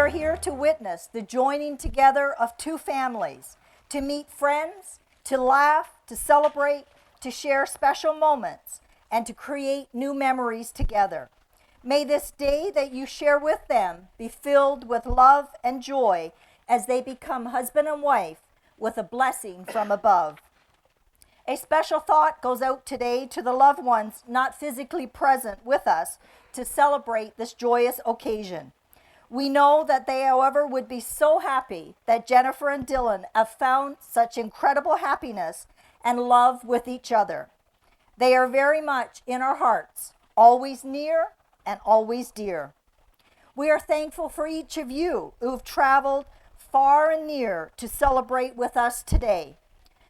are here to witness the joining together of two families, to meet friends, to laugh, to celebrate, to share special moments, and to create new memories together. May this day that you share with them be filled with love and joy as they become husband and wife with a blessing from above. A special thought goes out today to the loved ones not physically present with us to celebrate this joyous occasion. We know that they, however, would be so happy that Jennifer and Dylan have found such incredible happiness and love with each other. They are very much in our hearts, always near and always dear. We are thankful for each of you who have traveled far and near to celebrate with us today.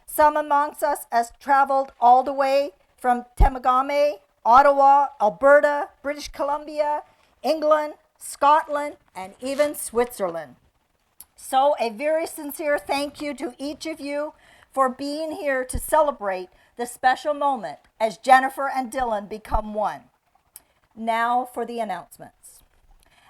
Some amongst us has traveled all the way from Temagami, Ottawa, Alberta, British Columbia, England, Scotland, and even Switzerland. So a very sincere thank you to each of you for being here to celebrate the special moment as Jennifer and Dylan become one. Now for the announcements.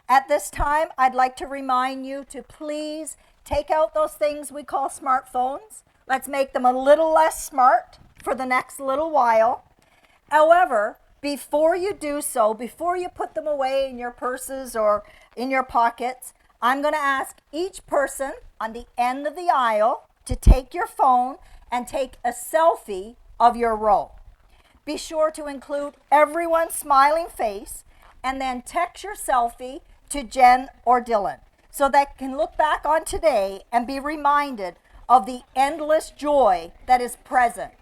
At this time, I'd like to remind you to please take out those things we call smartphones. Let's make them a little less smart for the next little while. However, before you do so, before you put them away in your purses or in your pockets, I'm going to ask each person on the end of the aisle to take your phone and take a selfie of your row. Be sure to include everyone's smiling face and then text your selfie to Jen or Dylan so they can look back on today and be reminded of the endless joy that is present.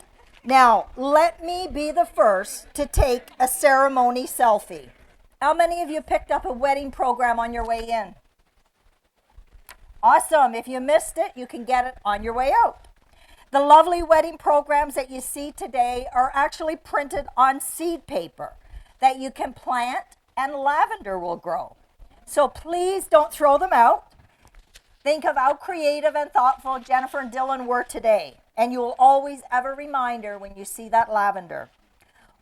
Now, let me be the first to take a ceremony selfie. How many of you picked up a wedding program on your way in? Awesome. If you missed it, you can get it on your way out. The lovely wedding programs that you see today are actually printed on seed paper that you can plant and lavender will grow. So please don't throw them out. Think of how creative and thoughtful Jennifer and Dylan were today, and you will always have a reminder when you see that lavender.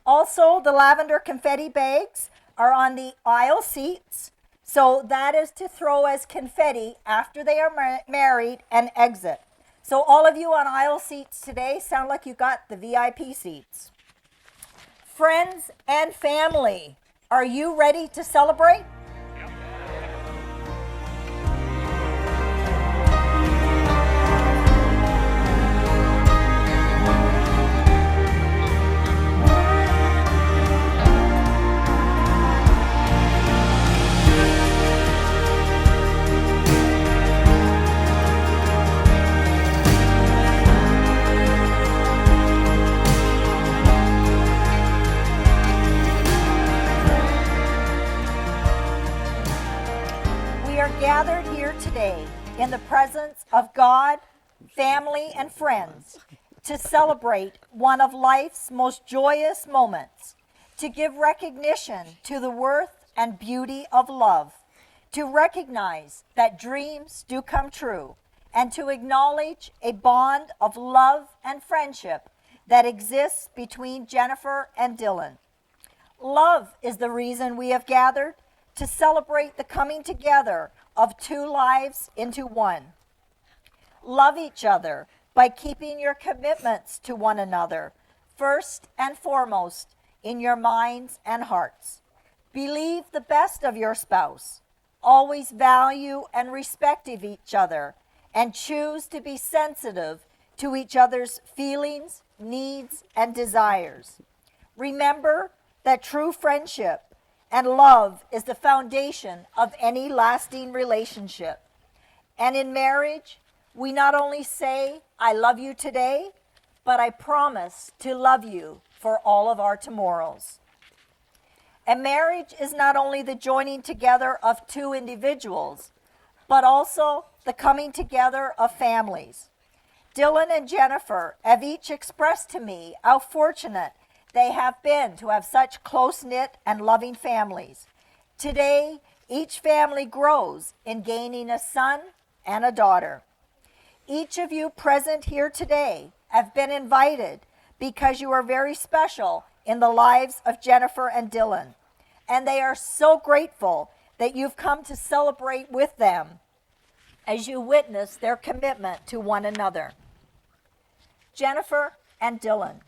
Also, the lavender confetti bags are on the aisle seats, so that is to throw as confetti after they are married and exit. So all of you on aisle seats today sound like you got the VIP seats. Friends and family, are you ready to celebrate? Gathered here today in the presence of God, family, and friends to celebrate one of life's most joyous moments, to give recognition to the worth and beauty of love, to recognize that dreams do come true, and to acknowledge a bond of love and friendship that exists between Jennifer and Dylan. Love is the reason we have gathered to celebrate the coming together of two lives into one. Love each other by keeping your commitments to one another first and foremost in your minds and hearts. Believe the best of your spouse. Always value and respect of each other and choose to be sensitive to each other's feelings, needs, and desires. Remember that true friendship and love is the foundation of any lasting relationship. And in marriage, we not only say, I love you today, but I promise to love you for all of our tomorrows. And marriage is not only the joining together of two individuals, but also the coming together of families. Dylan and Jennifer have each expressed to me how fortunate they have been to have such close-knit and loving families. Today, each family grows in gaining a son and a daughter. Each of you present here today have been invited because you are very special in the lives of Jennifer and Dylan. And they are so grateful that you've come to celebrate with them as you witness their commitment to one another. Jennifer and Dylan,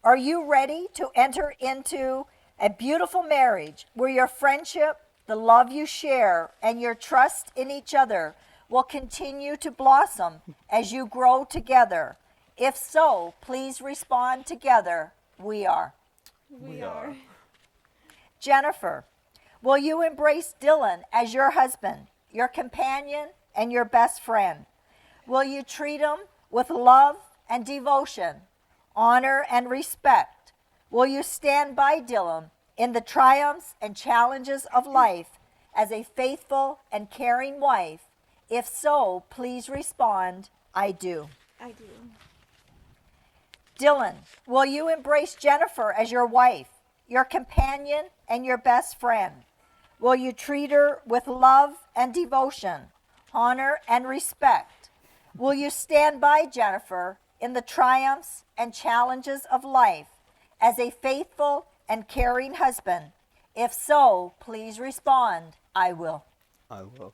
are you ready to enter into a beautiful marriage where your friendship, the love you share, and your trust in each other will continue to blossom as you grow together? If so, please respond together. We are. We are. Jennifer, will you embrace Dylan as your husband, your companion, and your best friend? Will you treat him with love and devotion, honor and respect? Will you stand by Dylan in the triumphs and challenges of life as a faithful and caring wife? If so, please respond, I do. I do. Dylan, will you embrace Jennifer as your wife, your companion, and your best friend? Will you treat her with love and devotion, honor and respect? Will you stand by Jennifer in the triumphs and challenges of life as a faithful and caring husband? If so, please respond, I will. I will.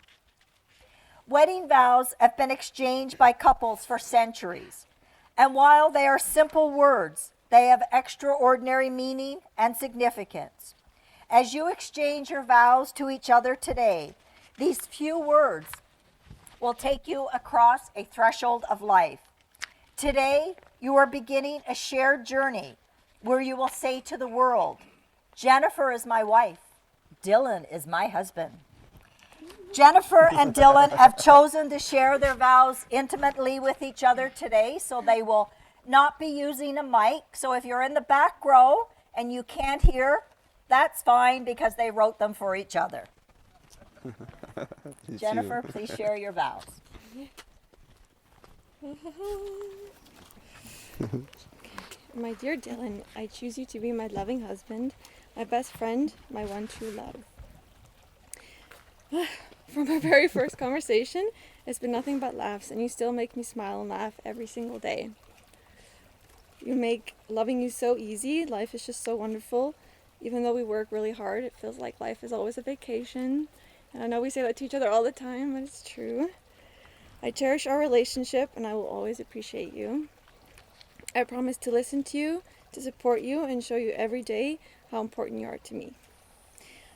Wedding vows have been exchanged by couples for centuries, and while they are simple words, they have extraordinary meaning and significance. As you exchange your vows to each other today, these few words will take you across a threshold of life. Today, you are beginning a shared journey where you will say to the world, Jennifer is my wife, Dylan is my husband. Jennifer and Dylan have chosen to share their vows intimately with each other today, so they will not be using a mic. So if you're in the back row and you can't hear, that's fine because they wrote them for each other. Jennifer, please share your vows. My dear Dylan, I choose you to be my loving husband, my best friend, my one true love. From our very first conversation, it's been nothing but laughs, and you still make me smile and laugh every single day. You make loving you so easy. Life is just so wonderful. Even though we work really hard, it feels like life is always a vacation. And I know we say that to each other all the time, but it's true. I cherish our relationship, and I will always appreciate you. I promise to listen to you, to support you, and show you every day how important you are to me.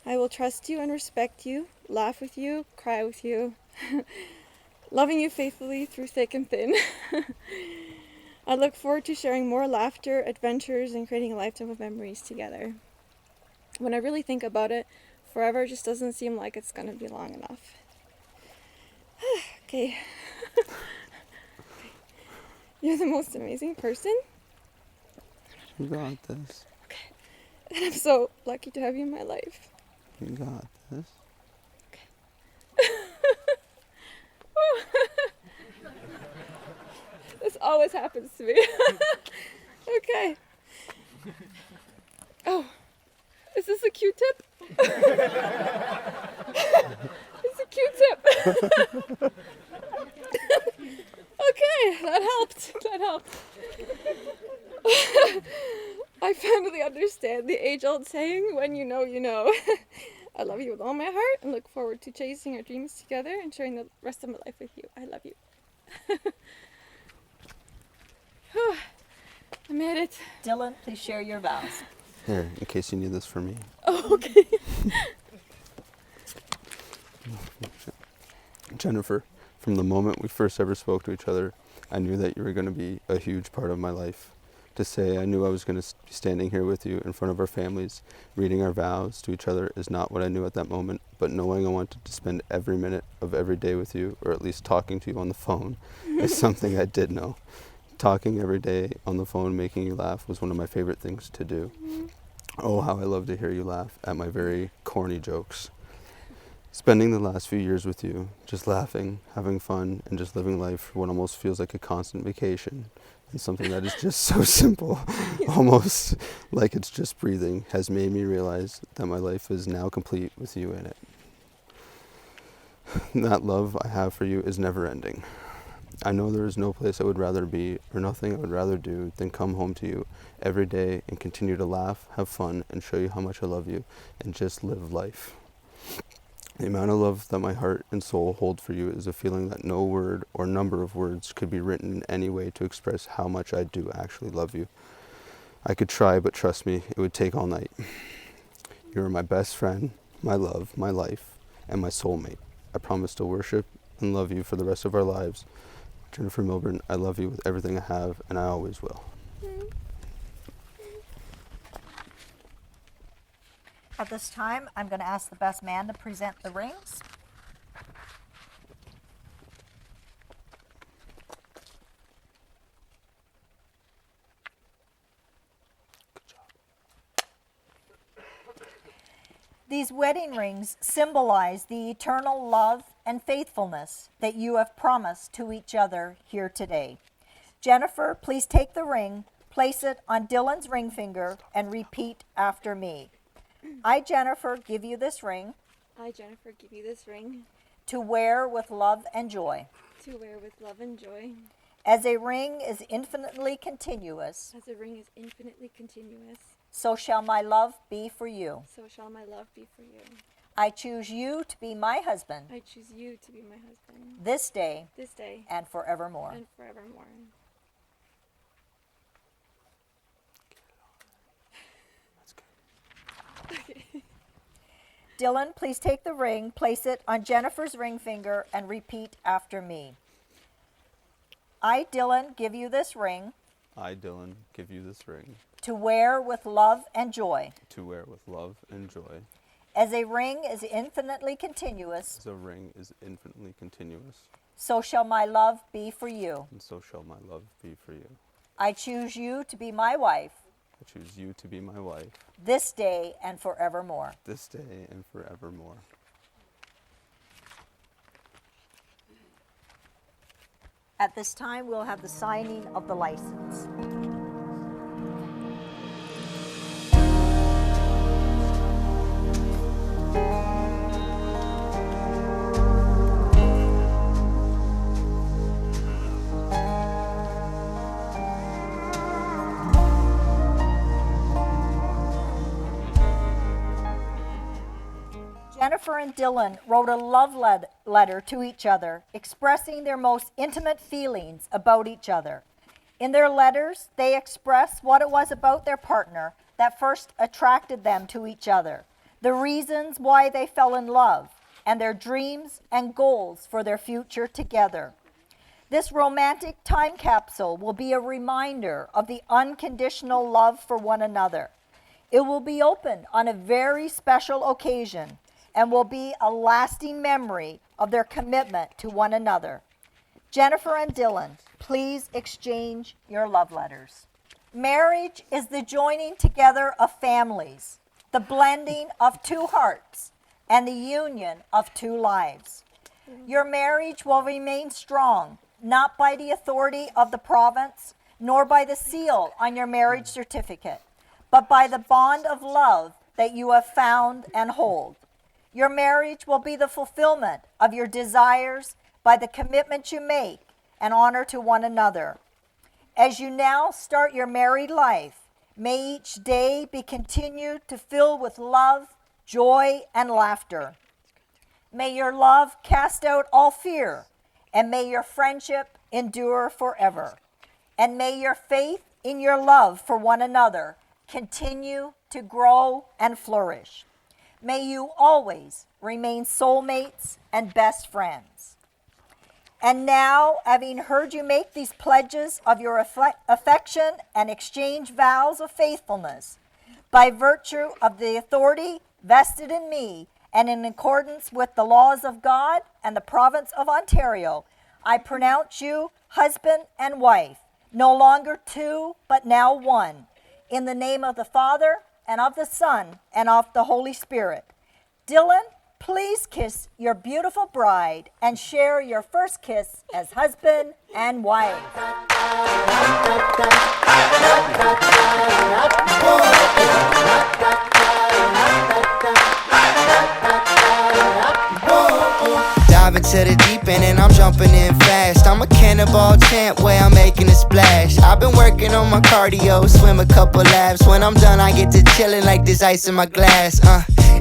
I will trust you and respect you, laugh with you, cry with you, loving you faithfully through thick and thin. I look forward to sharing more laughter, adventures, and creating a lifetime of memories together. When I really think about it, forever just doesn't seem like it's going to be long enough. Okay. You're the most amazing person. You got this. Okay. And I'm so lucky to have you in my life. You got this. This always happens to me. Okay. Oh, is this a Q-tip? It's a Q-tip. Okay, that helped. That helped. I finally understand the age-old saying, when you know, you know. I love you with all my heart and look forward to chasing our dreams together and sharing the rest of my life with you. I love you. I made it. Dylan, please share your vows. Here, in case you need this for me. Oh, okay. Jennifer, from the moment we first ever spoke to each other, I knew that you were going to be a huge part of my life. To say I knew I was going to be standing here with you in front of our families, reading our vows to each other is not what I knew at that moment, but knowing I wanted to spend every minute of every day with you, or at least talking to you on the phone, is something I did know. Talking every day on the phone, making you laugh, was one of my favorite things to do. Oh, how I love to hear you laugh at my very corny jokes. Spending the last few years with you, just laughing, having fun, and just living life for what almost feels like a constant vacation, and something that is just so simple, almost like it's just breathing, has made me realize that my life is now complete with you in it. That love I have for you is never ending. I know there is no place I would rather be, or nothing I would rather do than come home to you every day and continue to laugh, have fun, and show you how much I love you, and just live life. The amount of love that my heart and soul hold for you is a feeling that no word or number of words could be written in any way to express how much I do actually love you. I could try, but trust me, it would take all night. You are my best friend, my love, my life, and my soulmate. I promise to worship and love you for the rest of our lives. Jennifer Milburn, I love you with everything I have, and I always will. At this time, I'm going to ask the best man to present the rings. These wedding rings symbolize the eternal love and faithfulness that you have promised to each other here today. Jennifer, please take the ring, place it on Dylan's ring finger, and repeat after me. I, Jennifer, give you this ring I, Jennifer, give you this ring to wear with love and joy. to wear with love and joy. As a ring is infinitely continuous, As a ring is infinitely continuous, so shall my love be for you. so shall my love be for you. I choose you to be my husband I choose you to be my husband this day this day and forevermore. and forevermore. Dylan, please take the ring, place it on Jennifer's ring finger, and repeat after me. I, Dylan, give you this ring I, Dylan, give you this ring to wear with love and joy. to wear with love and joy. As a ring is infinitely continuous, As a ring is infinitely continuous, so shall my love be for you. and so shall my love be for you. I choose you to be my wife I choose you to be my wife this day and forevermore. this day and forevermore. At this time, we'll have the signing of the license. Jennifer and Dylan wrote a love letter to each other, expressing their most intimate feelings about each other. In their letters, they express what it was about their partner that first attracted them to each other, the reasons why they fell in love, and their dreams and goals for their future together. This romantic time capsule will be a reminder of the unconditional love for one another. It will be opened on a very special occasion and will be a lasting memory of their commitment to one another. Jennifer and Dylan, please exchange your love letters. Marriage is the joining together of families, the blending of two hearts, and the union of two lives. Your marriage will remain strong, not by the authority of the province, nor by the seal on your marriage certificate, but by the bond of love that you have found and hold. Your marriage will be the fulfillment of your desires by the commitment you make and honor to one another. As you now start your married life, may each day be continued to fill with love, joy, and laughter. May your love cast out all fear, and may your friendship endure forever. And may your faith in your love for one another continue to grow and flourish. May you always remain soulmates and best friends. And now, having heard you make these pledges of your affection and exchange vows of faithfulness, by virtue of the authority vested in me and in accordance with the laws of God and the province of Ontario, I pronounce you husband and wife, no longer two, but now one, in the name of the Father, and of the Son, and of the Holy Spirit. Dylan, please kiss your beautiful bride and share your first kiss as husband and wife. Dive into the deep end and I'm jumping in fast. I'm a cannonball champ where I'm making a splash. I've been working on my cardio, swim a couple laps. When I'm done I get to chillin' like there's ice in my glass.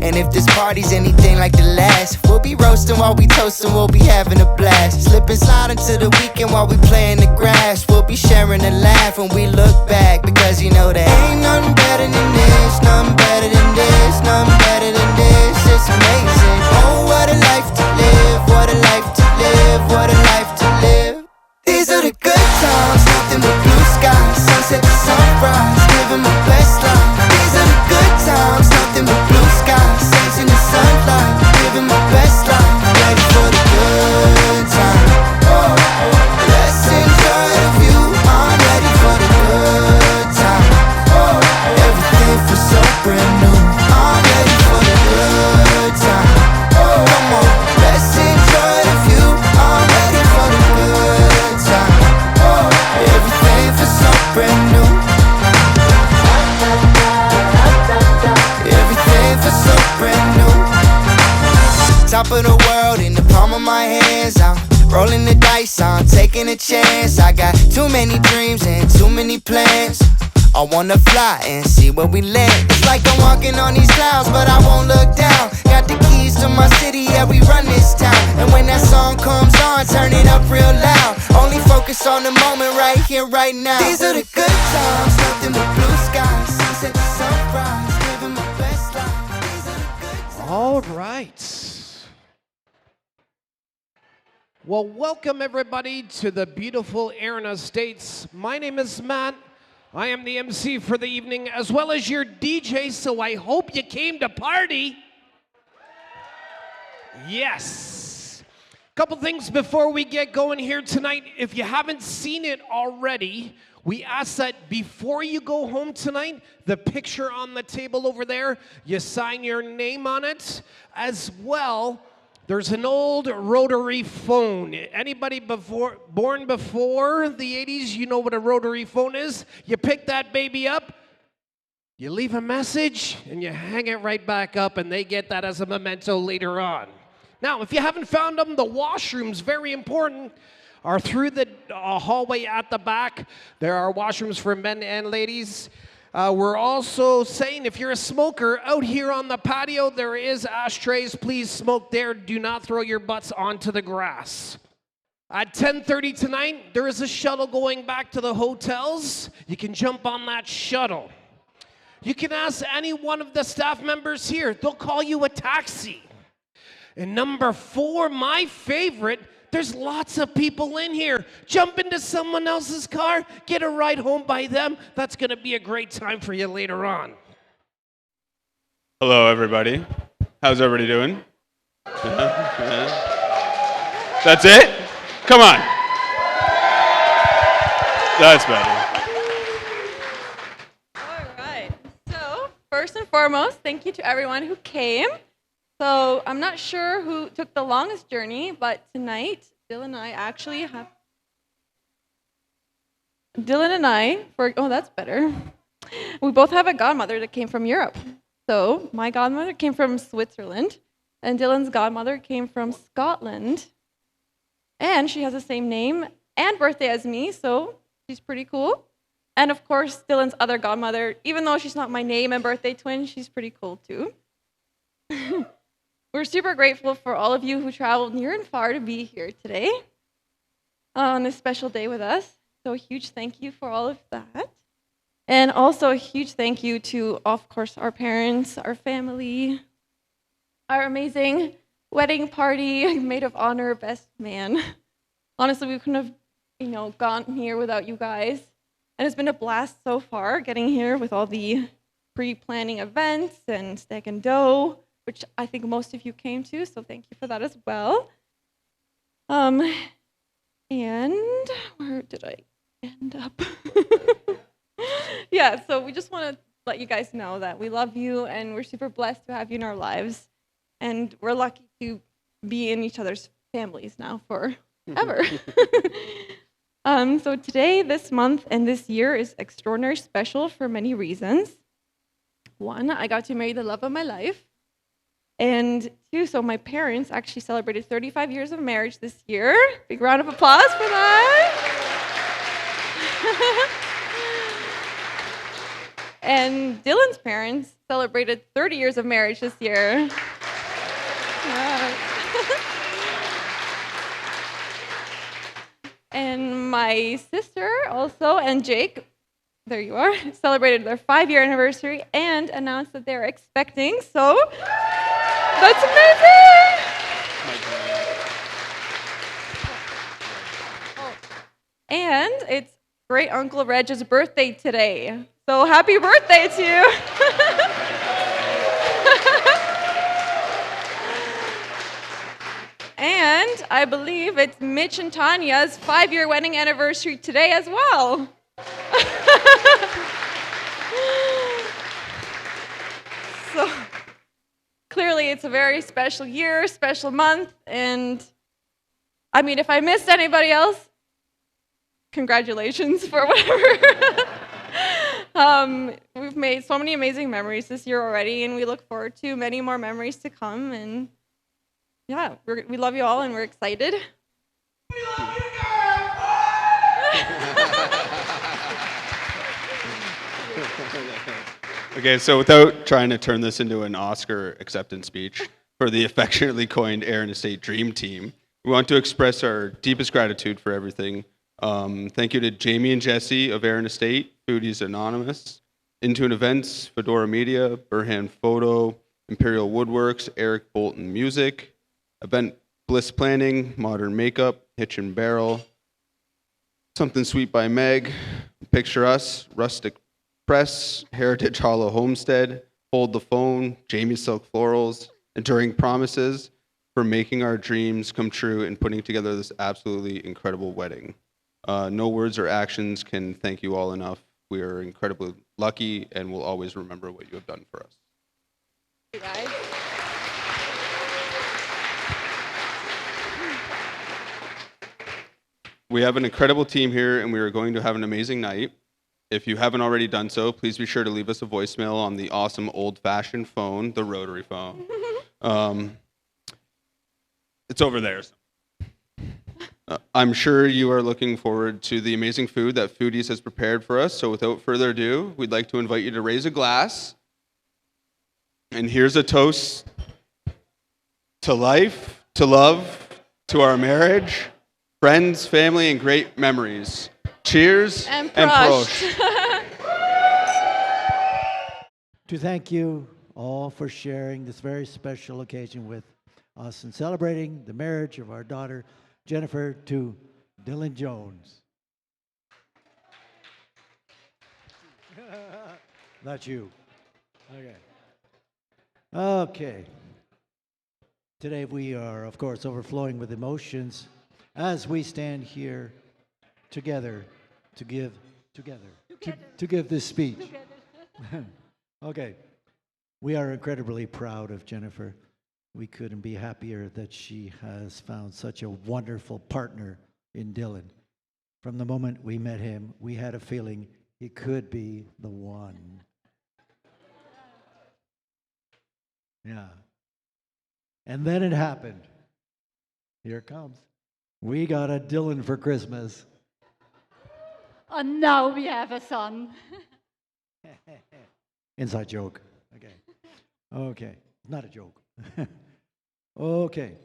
And if this party's anything like the last, we'll be roasting while we toasting, we'll be having a blast. Slip and slide into the weekend while we play in the grass. We'll be sharing a laugh when we look back, because you know there ain't nothing better than this, nothing better than this, nothing better than this. It's amazing. Oh, what a life to live, what a life to live, what a life to live. These are the good times, nothing but blue skies, sunset to sunrise, living my best life. These are the good times, nothing but blue skies, saints in the sunlight, living my best life. Ready for the good time. Let's enjoy the view. I'm ready for the good time. Everything feels so brand new. I'm ready for the good time. Come on, let's enjoy the view. I'm ready for the good time. Everything feels so brand new. Everything feels so brand new. Top of the world in the palm of my hands. I'm rolling the dice, I'm taking a chance. I got too many dreams and too many plans. I wanna fly and see where we land. It's like I'm walking on these clouds, but I won't look down. Got the keys to my city, yeah, we run this town. And when that song comes on, turn it up real loud. Only focus on the moment right here, right now. These are the good times, nothing but blue skies, sunset to sunrise, living my best life. These are the good times. All right. Well, welcome everybody to the beautiful Erin Estates. My name is Matt. I am the MC for the evening, as well as your DJ, so I hope you came to party. Yes. Couple things before we get going here tonight. If you haven't seen it already, we ask that before you go home tonight, the picture on the table over there, you sign your name on it. As well, there's an old rotary phone. Anybody born before the 80s, you know what a rotary phone is? You pick that baby up, you leave a message, and you hang it right back up, and they get that as a memento later on. Now, if you haven't found them, the washrooms, very important, are through the hallway at the back. There are washrooms for men and ladies. We're also saying if you're a smoker, out here on the patio, there is ashtrays. Please smoke there. Do not throw your butts onto the grass. At 10:30 tonight, there is a shuttle going back to the hotels. You can jump on that shuttle. You can ask any one of the staff members here. They'll call you a taxi. And number 4, my favorite, there's lots of people in here. Jump into someone else's car, get a ride home by them. That's going to be a great time for you later on. Hello, everybody. How's everybody doing? That's it? Come on. That's better. All right. So, first and foremost, thank you to everyone who came. So, I'm not sure who took the longest journey, but tonight, Dylan and I, oh, that's better. We both have a godmother that came from Europe. So, my godmother came from Switzerland, and Dylan's godmother came from Scotland. And she has the same name and birthday as me, so she's pretty cool. And of course, Dylan's other godmother, even though she's not my name and birthday twin, she's pretty cool too. We're super grateful for all of you who traveled near and far to be here today on this special day with us. So a huge thank you for all of that. And also a huge thank you to, of course, our parents, our family, our amazing wedding party, maid of honor, best man. Honestly, we couldn't have, gone here without you guys. And it's been a blast so far getting here with all the pre-planning events and steak and dough, which I think most of you came to, so thank you for that as well. And where did I end up? Yeah, so we just want to let you guys know that we love you and we're super blessed to have you in our lives. And we're lucky to be in each other's families now forever. So today, this month, and this year is extraordinarily special for many reasons. 1, I got to marry the love of my life. And 2, so my parents actually celebrated 35 years of marriage this year. Big round of applause for that. And Dylan's parents celebrated 30 years of marriage this year. And my sister also, and Jake, there you are, celebrated their 5-year anniversary and announced that they're expecting, so that's amazing! And it's great Uncle Reg's birthday today. So happy birthday to you! And I believe it's Mitch and Tanya's 5-year wedding anniversary today as well. So clearly it's a very special year, special month, and I mean, if I missed anybody else, congratulations for whatever. We've made so many amazing memories this year already, and we look forward to many more memories to come. And yeah, we love you all, and we're excited. We love you, Okay, so without trying to turn this into an Oscar acceptance speech for the affectionately coined Erin Estate Dream Team, we want to express our deepest gratitude for everything. Thank you to Jamie and Jesse of Erin Estate, Foodies Anonymous, Intune Events, Fedora Media, Burhan Photo, Imperial Woodworks, Eric Bolton Music, Event Bliss Planning, Modern Makeup, Hitch and Barrel, Something Sweet by Meg, Picture Us, Rustic Press, Heritage Hollow Homestead, Hold the Phone, Jamie Silk Florals, Enduring Promises, for making our dreams come true and putting together this absolutely incredible wedding. No words or actions can thank you all enough. We are incredibly lucky and will always remember what you have done for us. Hey guys. We have an incredible team here, and we are going to have an amazing night. If you haven't already done so, please be sure to leave us a voicemail on the awesome old-fashioned phone, the rotary phone. It's over there. I'm sure you are looking forward to the amazing food that Foodies has prepared for us. So without further ado, we'd like to invite you to raise a glass. And here's a toast to life, to love, to our marriage, friends, family, and great memories. Cheers and prost. To thank you all for sharing this very special occasion with us and celebrating the marriage of our daughter, Jennifer, to Dylan Jones. That's you. Okay. Okay. Today we are, of course, overflowing with emotions as we stand here together to give to give this speech. Okay. We are incredibly proud of Jennifer. We couldn't be happier that she has found such a wonderful partner in Dylan. From the moment we met him, we had a feeling he could be the one. Yeah. And then it happened. Here it comes. We got a Dylan for Christmas. And now we have a son. Inside joke. Okay. Okay. Not a joke. Okay.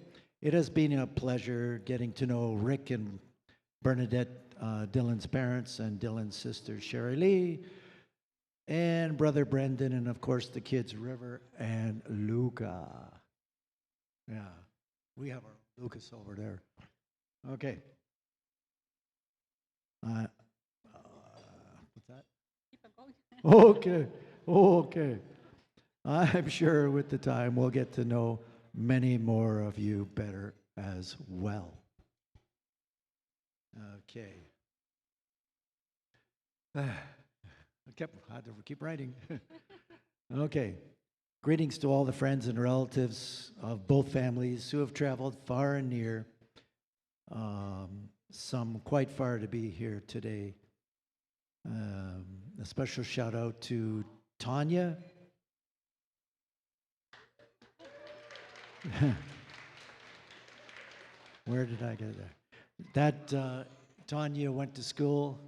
It has been a pleasure getting to know Rick and Bernadette, Dylan's parents, and Dylan's sister, Sherry Lee, and brother Brendan, and of course the kids, River and Luca. Yeah. We have our Lucas over there. Okay. What's that? Okay. Okay. I'm sure with the time we'll get to know many more of you better as well. Okay. I had to keep writing. Okay. Greetings to all the friends and relatives of both families who have traveled far and near, some quite far to be here today. A special shout out to Tanya. Where did I get that? That Tanya went to school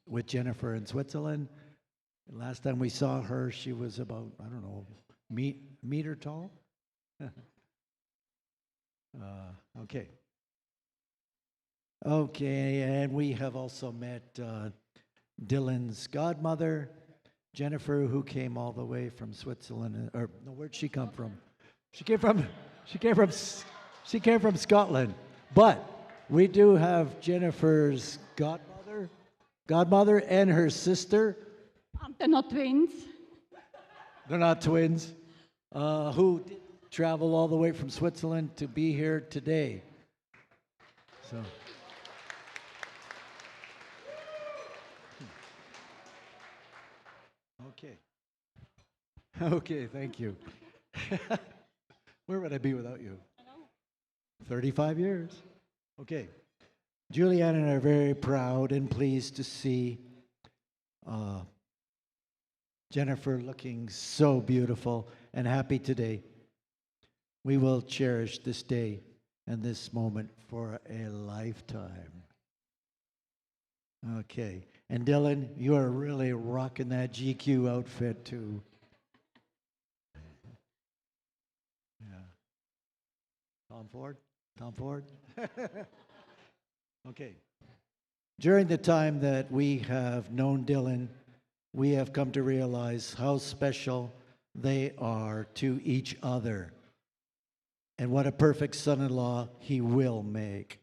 with Jennifer in Switzerland. Last time we saw her, she was about, I don't know, meter tall. Okay. Okay, and we have also met Dylan's godmother, Jennifer, who came all the way from Switzerland. Or no, where'd she come from? She came from Scotland. But we do have Jennifer's godmother and her sister. They're not twins. They're not twins. Who did travel all the way from Switzerland to be here today. So. Okay. Okay, thank you. Where would I be without you? I know. 35 years. Okay. Julianne and I are very proud and pleased to see Jennifer looking so beautiful and happy today. We will cherish this day and this moment for a lifetime. Okay. And Dylan, you are really rocking that GQ outfit too. Yeah. Tom Ford? Okay. During the time that we have known Dylan, we have come to realize how special they are to each other and what a perfect son-in-law he will make.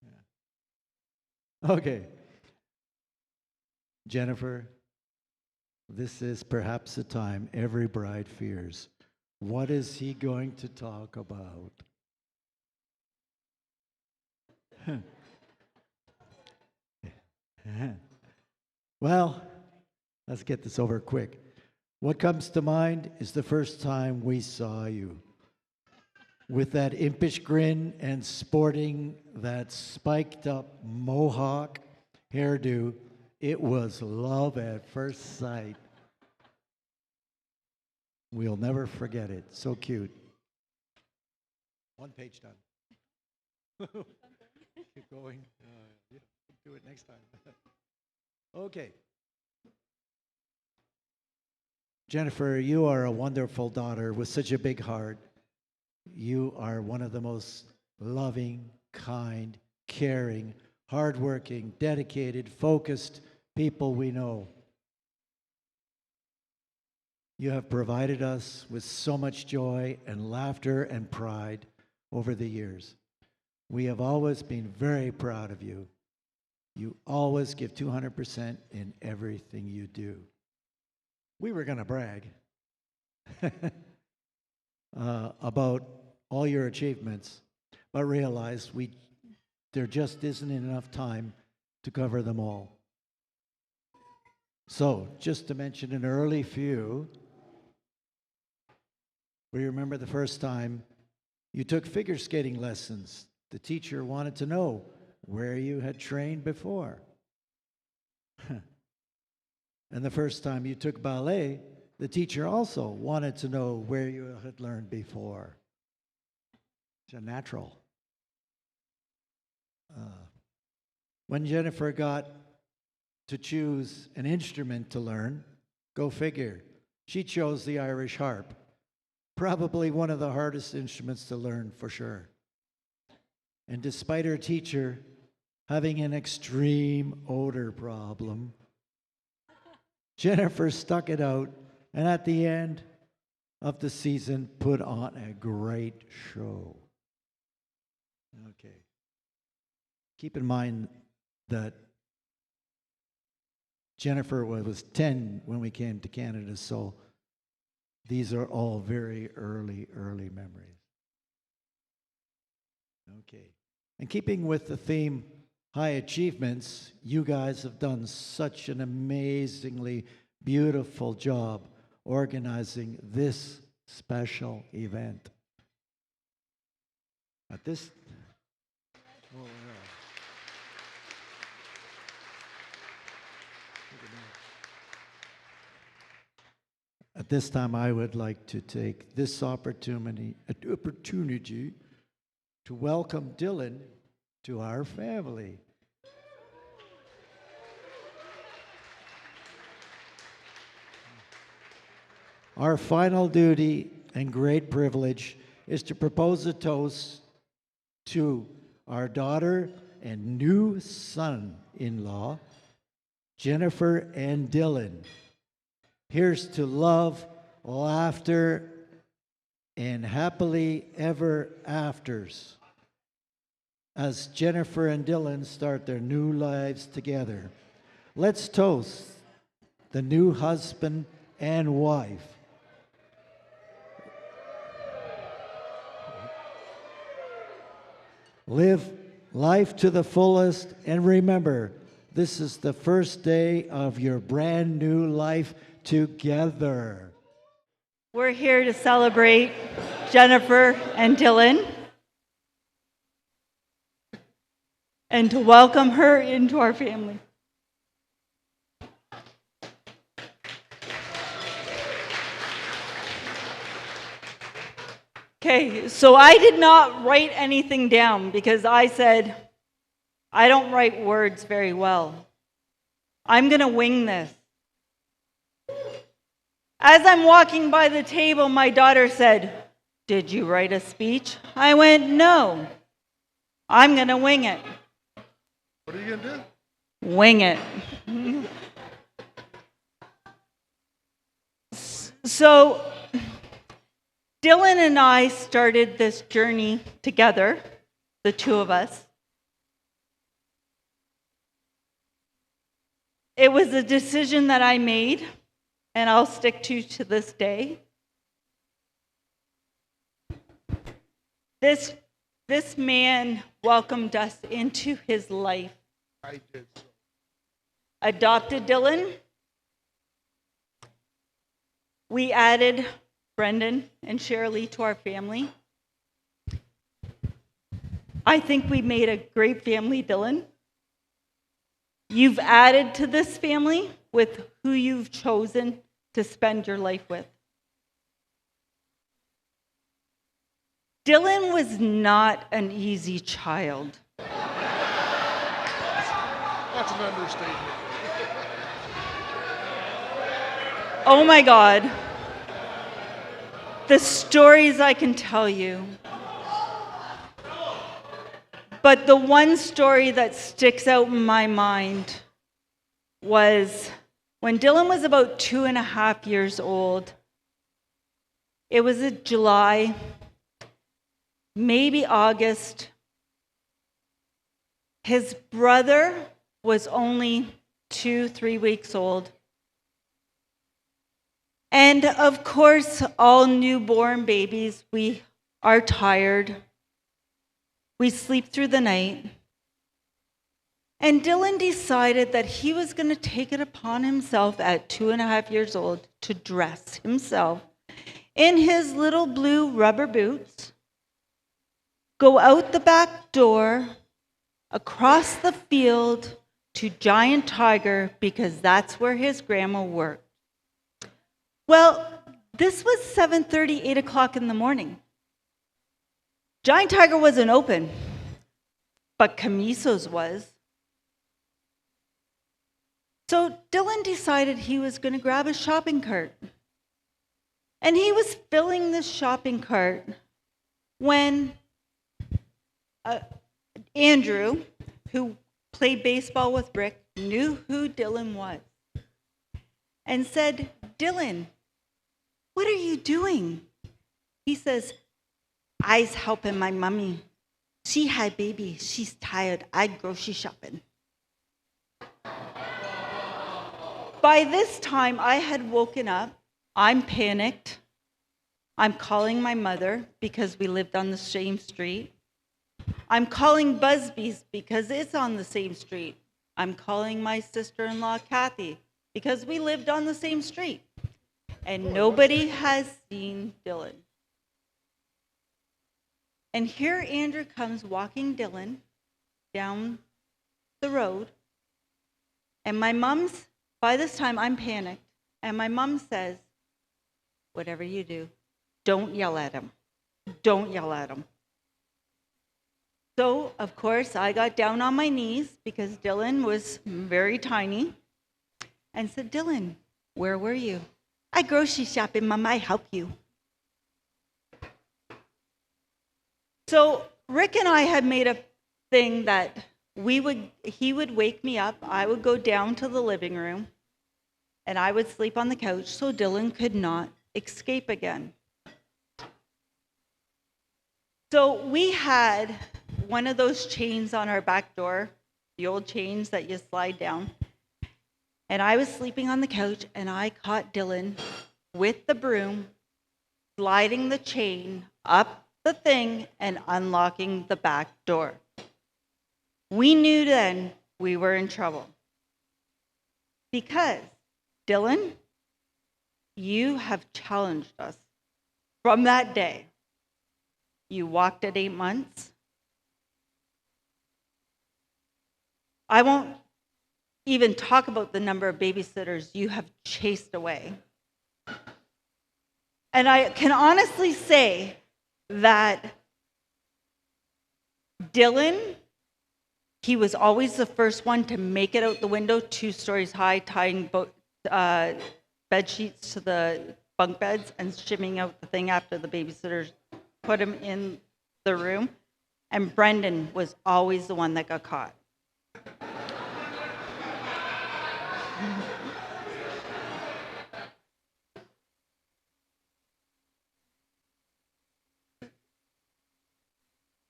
Yeah. Okay. Jennifer, this is perhaps the time every bride fears. What is he going to talk about? Well, let's get this over quick. What comes to mind is the first time we saw you. With that impish grin and sporting that spiked up mohawk hairdo, it was love at first sight. We'll never forget it. So cute. One page done. Keep going. Yeah, do it next time. Okay. Jennifer, you are a wonderful daughter with such a big heart. You are one of the most loving, kind, caring, hardworking, dedicated, focused people we know. You have provided us with so much joy and laughter and pride over the years. We have always been very proud of you. You always give 200% in everything you do. We were going to brag about all your achievements, but realized there just isn't enough time to cover them all. So, just to mention an early few, we remember the first time you took figure skating lessons. The teacher wanted to know where you had trained before. And the first time you took ballet, the teacher also wanted to know where you had learned before. It's a natural. When Jennifer got to choose an instrument to learn, go figure, she chose the Irish harp. Probably one of the hardest instruments to learn for sure. And despite her teacher having an extreme odor problem, Jennifer stuck it out, and at the end of the season, put on a great show. Okay. Keep in mind that Jennifer was 10 when we came to Canada, so these are all very early memories. Okay. And keeping with the theme, high achievements, you guys have done such an amazingly beautiful job organizing this special event. At this, At this time, I would like to take this opportunity to welcome Dylan to our family. Our final duty and great privilege is to propose a toast to our daughter and new son-in-law, Jennifer and Dylan. Here's to love, laughter, and happily ever afters as Jennifer and Dylan start their new lives together. Let's toast the new husband and wife. Live life to the fullest, and remember, this is the first day of your brand new life together. We're here to celebrate Jennifer and Dylan and to welcome her into our family. Okay, so I did not write anything down because I said, I don't write words very well. I'm going to wing this. As I'm walking by the table, my daughter said, "Did you write a speech?" I went, "No. I'm going to wing it." What are you going to do? Wing it. So, Dylan and I started this journey together, the two of us. It was a decision that I made, and I'll stick to this day. This man welcomed us into his life. I did so. Adopted Dylan. We added Brendan and Shirley to our family. I think we made a great family, Dylan. You've added to this family with who you've chosen to spend your life with. Dylan was not an easy child. That's an understatement. Oh my God. The stories I can tell you. But the one story that sticks out in my mind was when Dylan was about 2.5 years old. It was in July, maybe August. His brother was only 2-3 weeks old. And of course, all newborn babies, we are tired. We sleep through the night. And Dylan decided that he was going to take it upon himself at 2.5 years old to dress himself in his little blue rubber boots, go out the back door, across the field to Giant Tiger, because that's where his grandma worked. Well, this was 7:30, 8 o'clock in the morning. Giant Tiger wasn't open, but Camiso's was. So Dylan decided he was going to grab a shopping cart. And he was filling this shopping cart when Andrew, who played baseball with Rick, knew who Dylan was and said, "Dylan, what are you doing?" He says, "I's helping my mommy. She had baby. She's tired. I grocery shopping." By this time, I had woken up. I'm panicked. I'm calling my mother because we lived on the same street. I'm calling Busby's because it's on the same street. I'm calling my sister-in-law, Kathy, because we lived on the same street. And nobody has seen Dylan. And here Andrew comes walking Dylan down the road. And my mom's, by this time I'm panicked. And my mom says, "Whatever you do, don't yell at him. Don't yell at him." So, of course, I got down on my knees because Dylan was very tiny and said, "Dylan, where were you? I grocery shopping, Mama, I help you. So Rick and I had made a thing that he would wake me up, I would go down to the living room, and I would sleep on the couch so Dylan could not escape again. So we had one of those chains on our back door, the old chains that you slide down. And I was sleeping on the couch, and I caught Dylan with the broom, sliding the chain up the thing and unlocking the back door. We knew then we were in trouble. Because, Dylan, you have challenged us from that day. You walked at 8 months. I won't even talk about the number of babysitters you have chased away. And I can honestly say that Dylan, he was always the first one to make it out the window 2 stories high, tying bed sheets to the bunk beds and shimming out the thing after the babysitters put him in the room. And Brendan was always the one that got caught.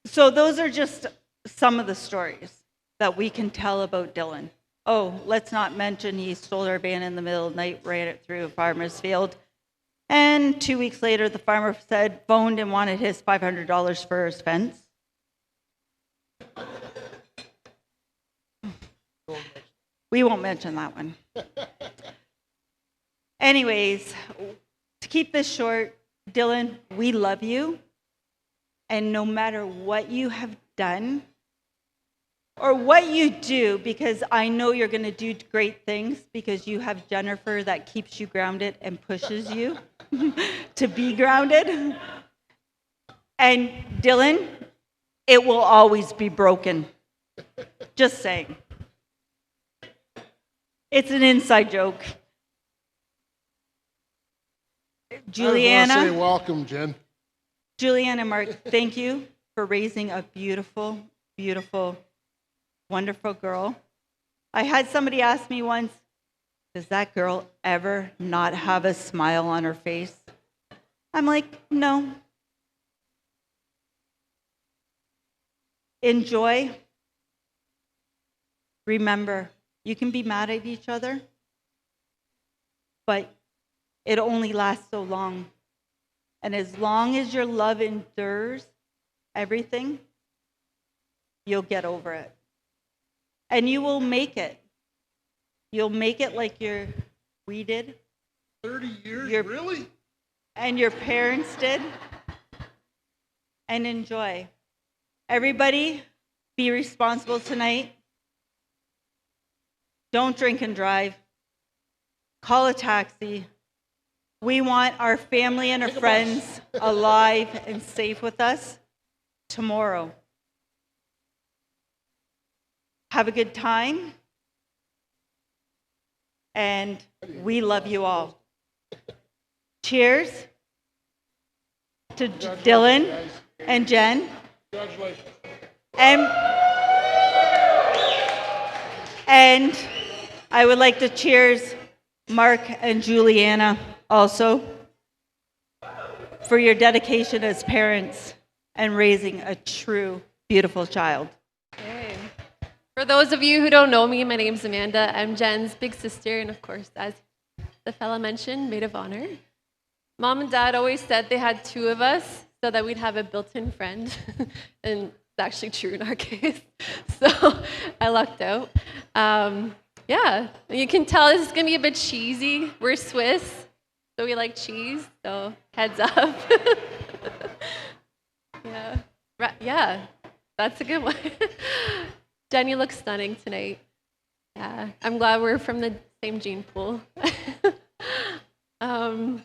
So those are just some of the stories that we can tell about Dylan. Oh, let's not mention he stole our van in the middle of the night, ran it through a farmer's field. And 2 weeks later, the farmer phoned and wanted his $500 for his fence. We won't mention that one. Anyways, to keep this short, Dylan, we love you. And no matter what you have done or what you do, because I know you're going to do great things because you have Jennifer that keeps you grounded and pushes you to be grounded. And Dylan, it will always be broken. Just saying. It's an inside joke. Juliana. I want to say welcome, Jen. Juliana and Mark, thank you for raising a beautiful, beautiful, wonderful girl. I had somebody ask me once, does that girl ever not have a smile on her face? I'm like, no. Enjoy. Remember, you can be mad at each other, but it only lasts so long. And as long as your love endures everything, you'll get over it. And you will make it. You'll make it like we did. 30 years, really? And your parents did. And enjoy. Everybody, be responsible tonight. Don't drink and drive. Call a taxi. We want our family and our friends alive and safe with us tomorrow. Have a good time. And we love you all. Cheers to Dylan and Jen. Congratulations. And I would like to cheers Mark and Juliana also for your dedication as parents and raising a true, beautiful child. Okay. For those of you who don't know me, my name's Amanda. I'm Jen's big sister, and of course, as the fella mentioned, maid of honor. Mom and Dad always said they had 2 of us so that we'd have a built-in friend, and it's actually true in our case. So I lucked out. Yeah, you can tell this is gonna be a bit cheesy. We're Swiss, so we like cheese, so heads up. Yeah, that's a good one. Jen, you look stunning tonight. Yeah, I'm glad we're from the same gene pool. All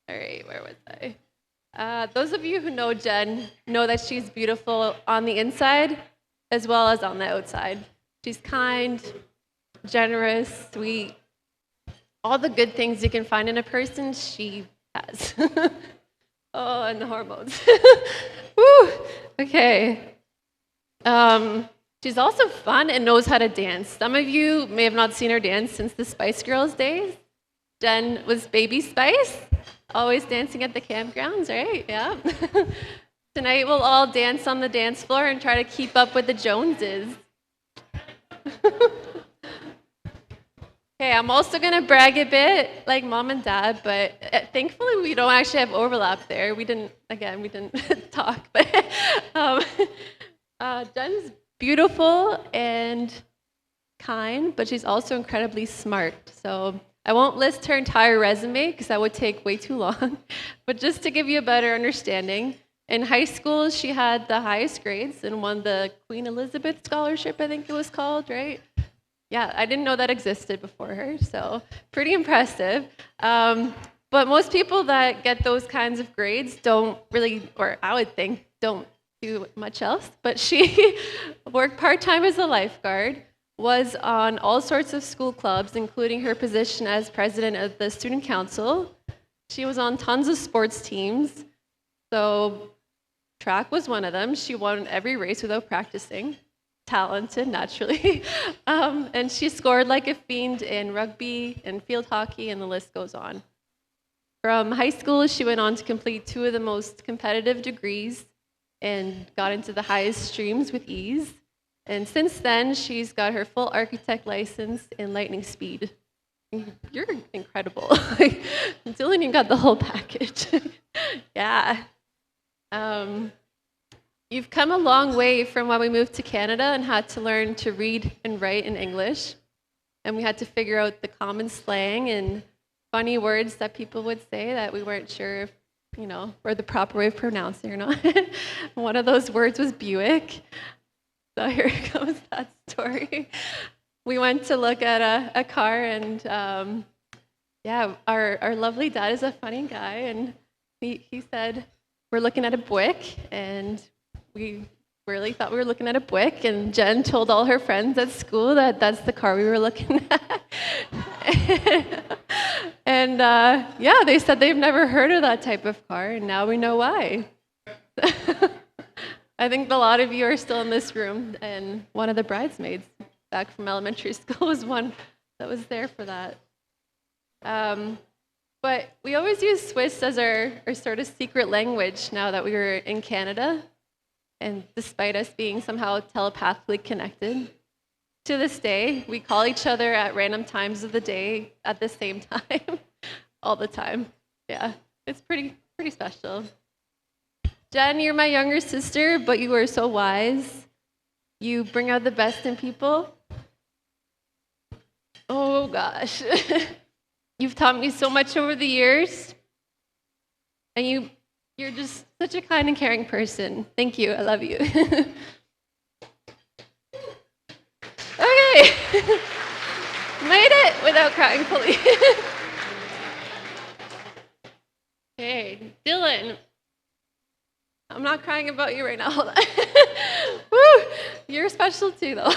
right, where was I? Those of you who know Jen know that she's beautiful on the inside as well as on the outside. She's kind, generous, sweet, all the good things you can find in a person, she has. Oh, and the hormones. Woo! Okay. She's also fun and knows how to dance. Some of you may have not seen her dance since the Spice Girls days. Jen was Baby Spice, always dancing at the campgrounds, right? Yeah. Tonight we'll all dance on the dance floor and try to keep up with the Joneses. Okay, I'm also gonna brag a bit like mom and dad, but thankfully we don't actually have overlap there. We didn't talk, but Jen's beautiful and kind, but she's also incredibly smart. So I won't list her entire resume because that would take way too long, but just to give you a better understanding, in high school she had the highest grades and won the Queen Elizabeth Scholarship, I think it was called, right? Yeah, I didn't know that existed before her, so pretty impressive. But most people that get those kinds of grades don't really, or I would think, don't do much else. But she worked part-time as a lifeguard, was on all sorts of school clubs, including her position as president of the student council. She was on tons of sports teams, so track was one of them. She won every race without practicing. Talented, naturally. And she scored like a fiend in rugby and field hockey, and the list goes on. From high school, she went on to complete 2 of the most competitive degrees and got into the highest streams with ease. And since then, she's got her full architect license in lightning speed. You're incredible. Dylan, you got the whole package. Yeah. You've come a long way from when we moved to Canada and had to learn to read and write in English. And we had to figure out the common slang and funny words that people would say that we weren't sure if, were the proper way of pronouncing or not. One of those words was Buick. So here goes that story. We went to look at a car, and our lovely dad is a funny guy, and he said, we're looking at a Buick, and we really thought we were looking at a Buick, and Jen told all her friends at school that that's the car we were looking at. And they said they've never heard of that type of car, and now we know why. I think a lot of you are still in this room, and one of the bridesmaids back from elementary school was one that was there for that. But we always use Swiss as our sort of secret language now that we were in Canada. And despite us being somehow telepathically connected, to this day, we call each other at random times of the day at the same time, all the time. Yeah, it's pretty special. Jen, you're my younger sister, but you are so wise. You bring out the best in people. Oh gosh. You've taught me so much over the years, and you're just such a kind and caring person. Thank you. I love you. Okay. Made it without crying fully. Okay, Dylan. I'm not crying about you right now. Hold on. Woo! You're special too, though.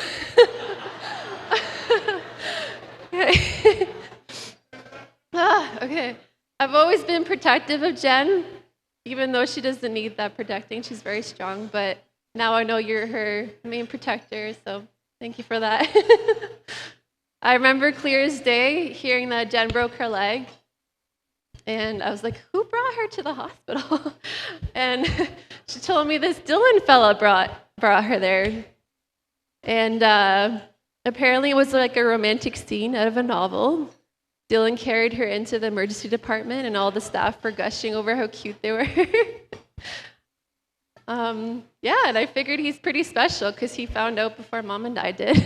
Okay. Okay. I've always been protective of Jen, even though she doesn't need that protecting. She's very strong, but now I know you're her main protector, so thank you for that. I remember clear as day hearing that Jen broke her leg, and I was like, who brought her to the hospital? And she told me this Dylan fella brought her there. And apparently it was like a romantic scene out of a novel. Dylan carried her into the emergency department, and all the staff were gushing over how cute they were. And I figured he's pretty special because he found out before Mom and I did.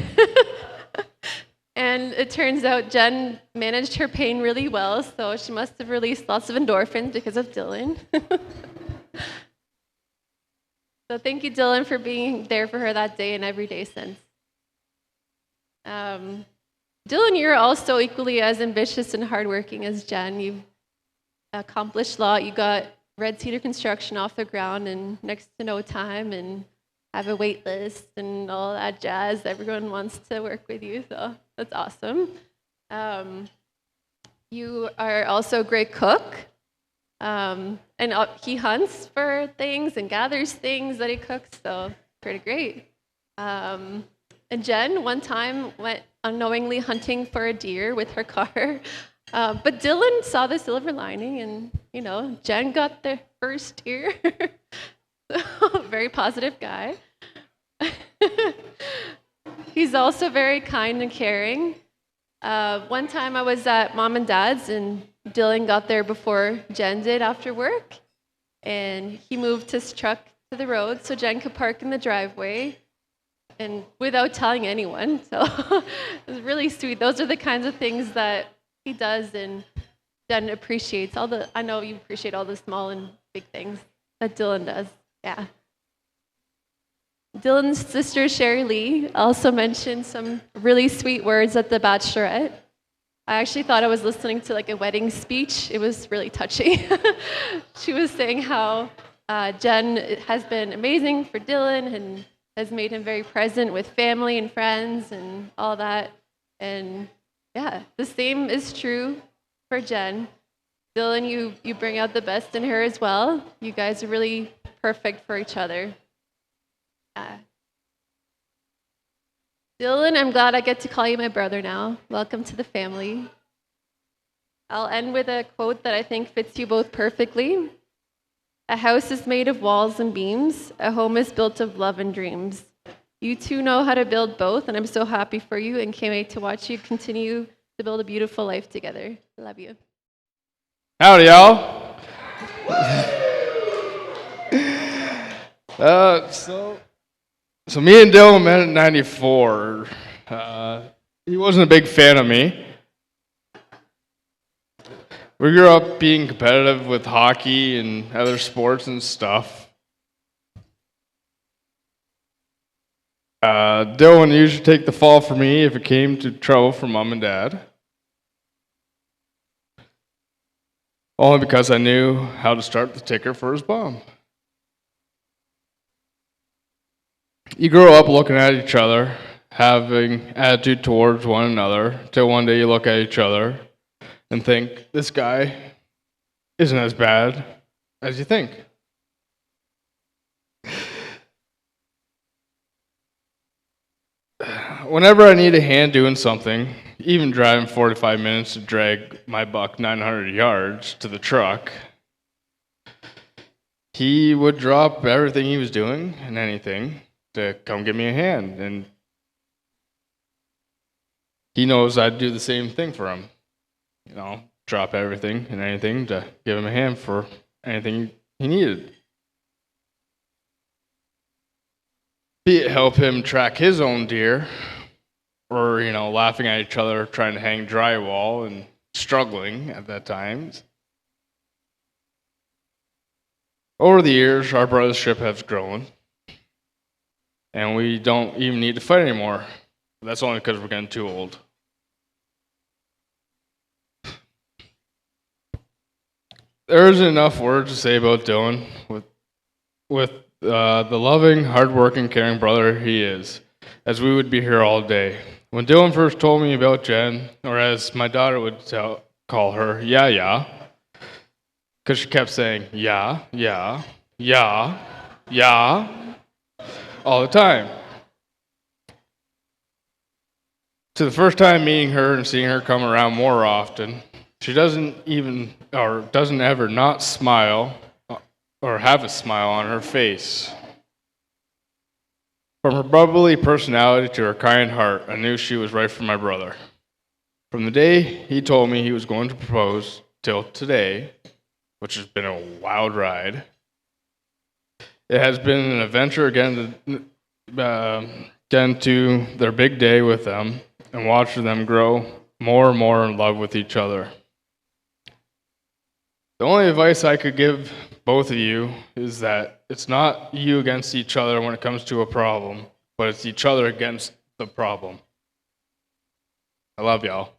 And it turns out Jen managed her pain really well, so she must have released lots of endorphins because of Dylan. So thank you, Dylan, for being there for her that day and every day since. Dylan, you're also equally as ambitious and hardworking as Jen. You've accomplished a lot. You got Red Cedar Construction off the ground in next to no time, and have a wait list and all that jazz. Everyone wants to work with you, so that's awesome. You are also a great cook. And he hunts for things and gathers things that he cooks, so pretty great. And Jen, one time, went unknowingly hunting for a deer with her car. But Dylan saw the silver lining, and, Jen got the first deer. Very positive guy. He's also very kind and caring. One time I was at Mom and Dad's, and Dylan got there before Jen did after work. And he moved his truck to the road so Jen could park in the driveway, and without telling anyone. So it was really sweet. Those are the kinds of things that he does, and Jen appreciates. I know you appreciate all the small and big things that Dylan does. Yeah. Dylan's sister, Sherry Lee, also mentioned some really sweet words at the Bachelorette. I actually thought I was listening to like a wedding speech. It was really touching. She was saying how Jen has been amazing for Dylan and has made him very present with family and friends and all that. And yeah, the same is true for Jen. Dylan, you bring out the best in her as well. You guys are really perfect for each other. Dylan, I'm glad I get to call you my brother now. Welcome to the family. I'll end with a quote that I think fits you both perfectly. A house is made of walls and beams. A home is built of love and dreams. You two know how to build both, and I'm so happy for you and can't wait to watch you continue to build a beautiful life together. I love you. Howdy, y'all. So me and Dylan met in '94. He wasn't a big fan of me. We grew up being competitive with hockey and other sports and stuff. Dylan would usually take the fall for me if it came to trouble from Mom and Dad. Only because I knew how to start the ticker for his bomb. You grow up looking at each other, having attitude towards one another, till one day you look at each other and think, this guy isn't as bad as you think. Whenever I need a hand doing something, even driving 45 minutes to drag my buck 900 yards to the truck, he would drop everything he was doing and anything to come give me a hand. And he knows I'd do the same thing for him. Drop everything and anything to give him a hand for anything he needed. Be it help him track his own deer, or, laughing at each other trying to hang drywall and struggling at that time. Over the years, our brothership has grown, and we don't even need to fight anymore. That's only because we're getting too old. There isn't enough words to say about Dylan with the loving, hardworking, caring brother he is, as we would be here all day. When Dylan first told me about Jen, or as my daughter would call her, yeah, because she kept saying, yeah, all the time. To the first time meeting her and seeing her come around more often, she doesn't ever not smile or have a smile on her face. From her bubbly personality to her kind heart, I knew she was right for my brother. From the day he told me he was going to propose till today, which has been a wild ride, it has been an adventure again to their big day with them and watching them grow more and more in love with each other. The only advice I could give both of you is that it's not you against each other when it comes to a problem, but it's each other against the problem. I love y'all.